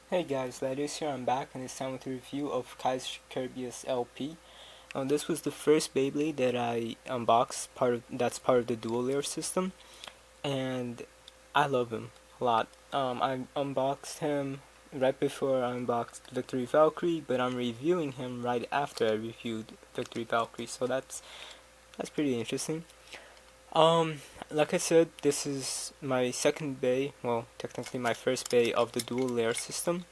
Hey guys, Ladius here. I'm back, and it's time with a review of Kaiser kerbeus LP. This was the first Beyblade that I unboxed. That's part of the dual layer system, and I love him a lot. I unboxed him right before I unboxed Victory Valkyrie, but I'm reviewing him right after I reviewed Victory Valkyrie, so that's pretty interesting. Um, like I said, this is my second bay. Well, technically my first bay of the dual layer system.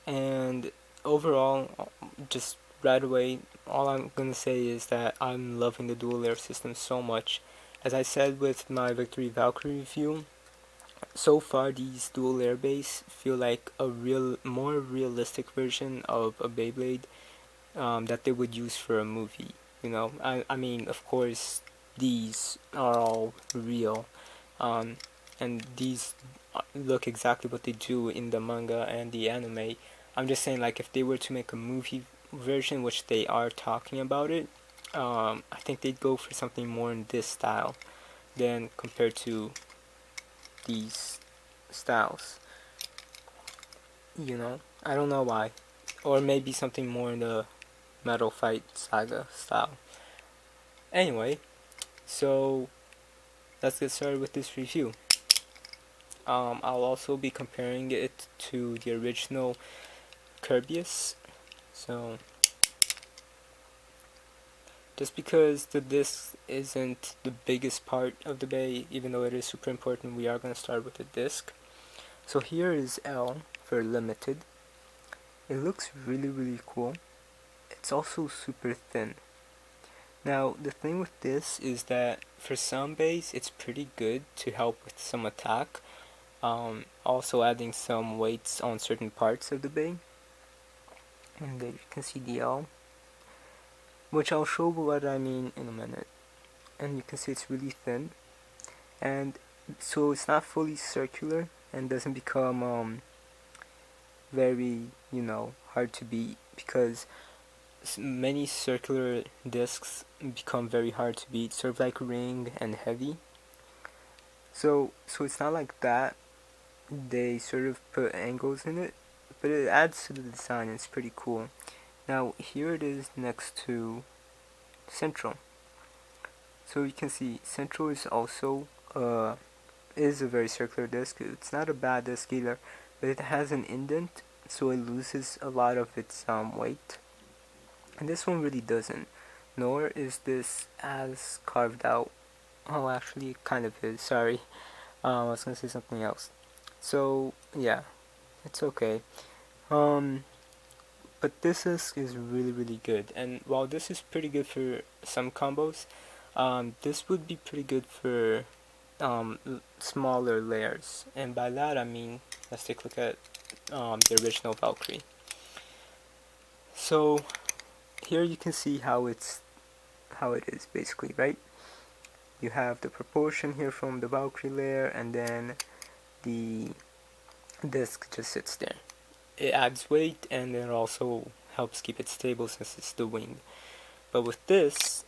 And overall, just right away, all I'm gonna say is that I'm loving the dual layer system so much. As I said with my Victory Valkyrie review, so far these dual layer bays feel like a more realistic version of a Beyblade that they would use for a movie. I mean, of course, these are all real, um, and these look exactly what they do in the manga and the anime. I'm just saying, like, if they were to make a movie version, which they are talking about it, I think they'd go for something more in this style than compared to these styles. I don't know why, or maybe something more in the Metal Fight Saga style. Anyway, so let's get started with this review. I'll also be comparing it to the original Kerbeus. So, just because the disc isn't the biggest part of the bay, even though it is super important, we are going to start with the disc. So here is L for limited. It looks really cool. It's also super thin. Now, the thing with this is that for some bays, it's pretty good to help with some attack. Also adding some weights on certain parts of the bay. And there you can see the L, which I'll show what I mean in a minute. And you can see it's really thin, and so it's not fully circular and doesn't become very hard to beat, because many circular discs become very hard to beat, sort of like ring and heavy. So it's not like that. They sort of put angles in it, but it adds to the design. It's pretty cool. Now here it is next to Central. So you can see Central is also is a very circular disc. It's not a bad disc either, but it has an indent, so it loses a lot of its weight. And this one really doesn't. Nor is this as carved out. Oh, actually, it kind of is. Sorry, I was gonna say something else. So yeah, it's okay. Um, but this disc is really good. And while this is pretty good for some combos, this would be pretty good for smaller layers. And by that I mean, let's take a look at the original Valkyrie. So here you can see how it is basically, right? You have the proportion here from the Valkyrie layer, and then the disc just sits there. It adds weight, and it also helps keep it stable since it's the wing. But with this,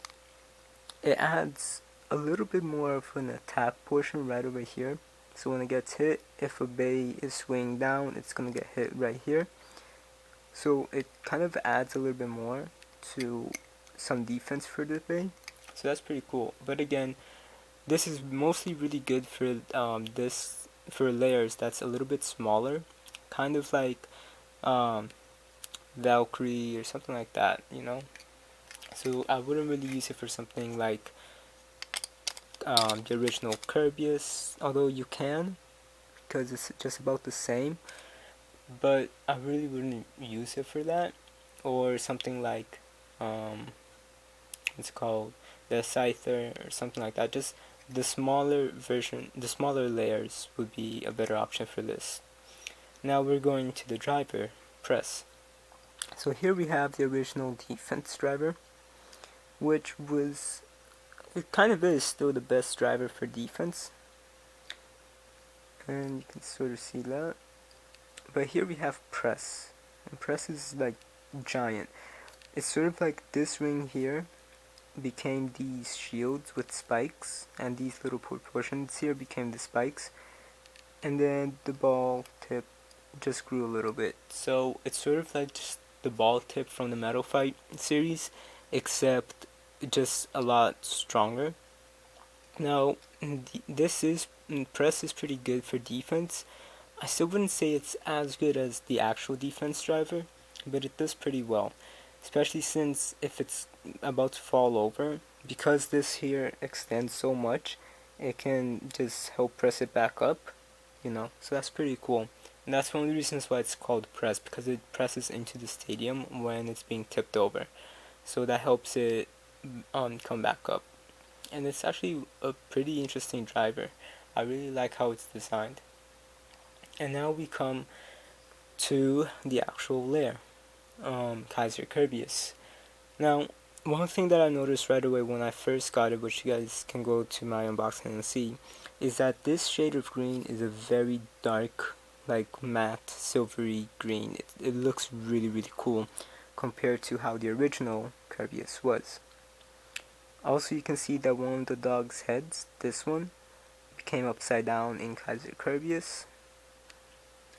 it adds a little bit more of an attack portion right over here. So when it gets hit, if a bay is swinging down, it's gonna get hit right here. So it kind of adds a little bit more to some defense for the bay. So that's pretty cool. But again, this is mostly really good for for layers that's a little bit smaller, kind of like Valkyrie or something like that. So I wouldn't really use it for something like the original Kerbeus, although you can, because it's just about the same. But I really wouldn't use it for that, or something like it's called the Scyther or something like that. Just the smaller version, the smaller layers would be a better option for this. Now we're going to the driver press. So here we have the original defense driver, which was, it kind of is still the best driver for defense, and you can sort of see that. But here we have press, and press is like giant. It's sort of like this ring here became these shields with spikes, and these little proportions here became the spikes, and then the ball tip just grew a little bit. So it's sort of like just the ball tip from the Metal Fight series, except just a lot stronger. Now, this press is pretty good for defense. I still wouldn't say it's as good as the actual defense driver, but it does pretty well. Especially since if it's about to fall over, because this here extends so much, it can just help press it back up, so that's pretty cool. And that's one of the reasons why it's called press, because it presses into the stadium when it's being tipped over. So that helps it come back up. And it's actually a pretty interesting driver. I really like how it's designed. And now we come to the actual layer, Kaiser kerbeus. Now, one thing that I noticed right away when I first got it, which you guys can go to my unboxing and see, is that this shade of green is a very dark, like matte, silvery green. It looks really, really cool compared to how the original kerbeus was. Also, you can see that one of the dog's heads, this one, became upside down in Kaiser kerbeus.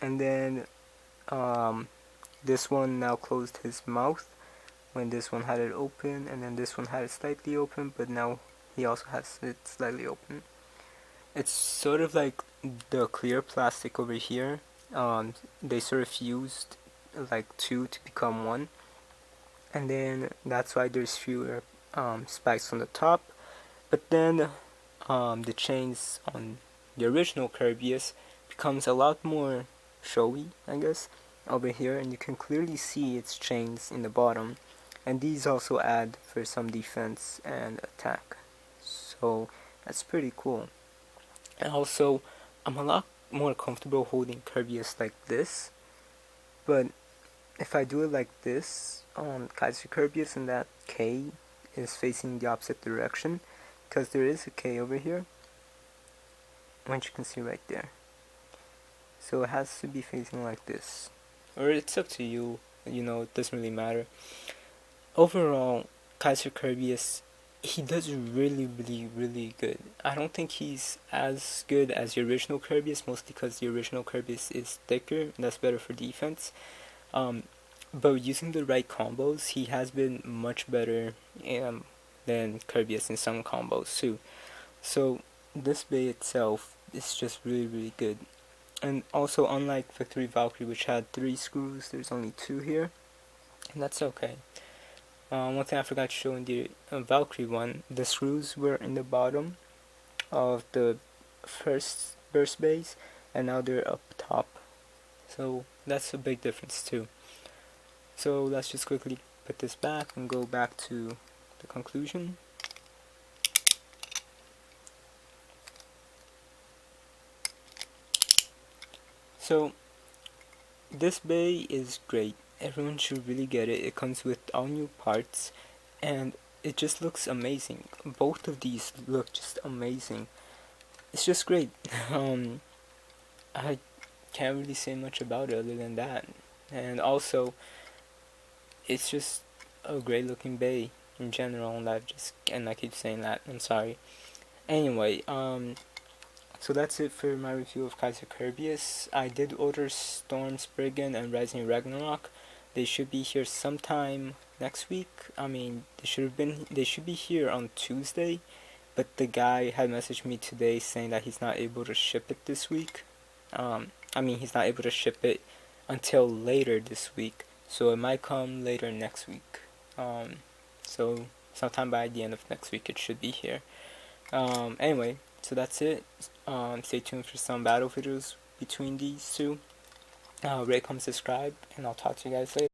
And then this one now closed his mouth when this one had it open, and then this one had it slightly open, but now he also has it slightly open. It's sort of like the clear plastic over here. They sort of fused like two to become one, and then that's why there's fewer spikes on the top. But then the chains on the original kerbeus becomes a lot more showy, I guess, over here, and you can clearly see its chains in the bottom. And these also add for some defense and attack. So that's pretty cool. And also, I'm a lot more comfortable holding kerbeus like this. But if I do it like this on Kaiser kerbeus and that K is facing the opposite direction, because there is a K over here, which you can see right there. So it has to be facing like this. Or it's up to you, it doesn't really matter. Overall, Kaiser kerbeus, he does really, really, really good. I don't think he's as good as the original kerbeus, mostly because the original kerbeus is thicker, and that's better for defense. But using the right combos, he has been much better than kerbeus in some combos too. So this bay itself is just really, really good. And also, unlike Victory Valkyrie, which had 3 screws, there's only 2 here, and that's okay. One thing I forgot to show in the Valkyrie one, the screws were in the bottom of the first burst base, and now they're up top. So that's a big difference too. So let's just quickly put this back and go back to the conclusion. So this bay is great. Everyone should really get it. It comes with all new parts, and it just looks amazing. Both of these look just amazing. It's just great. I can't really say much about it other than that. And also, it's just a great looking bay in general, and I keep saying that, I'm sorry. Anyway, so that's it for my review of Kaiser kerbeus. I did order Storm Spriggan and Rising Ragnarok. They should be here sometime next week. I mean, they should be here on Tuesday, but the guy had messaged me today saying that he's not able to ship it this week. He's not able to ship it until later this week, so it might come later next week. So sometime by the end of next week it should be here. Anyway, so that's it. Stay tuned for some battle videos between these two. Rate, comment, subscribe, and I'll talk to you guys later.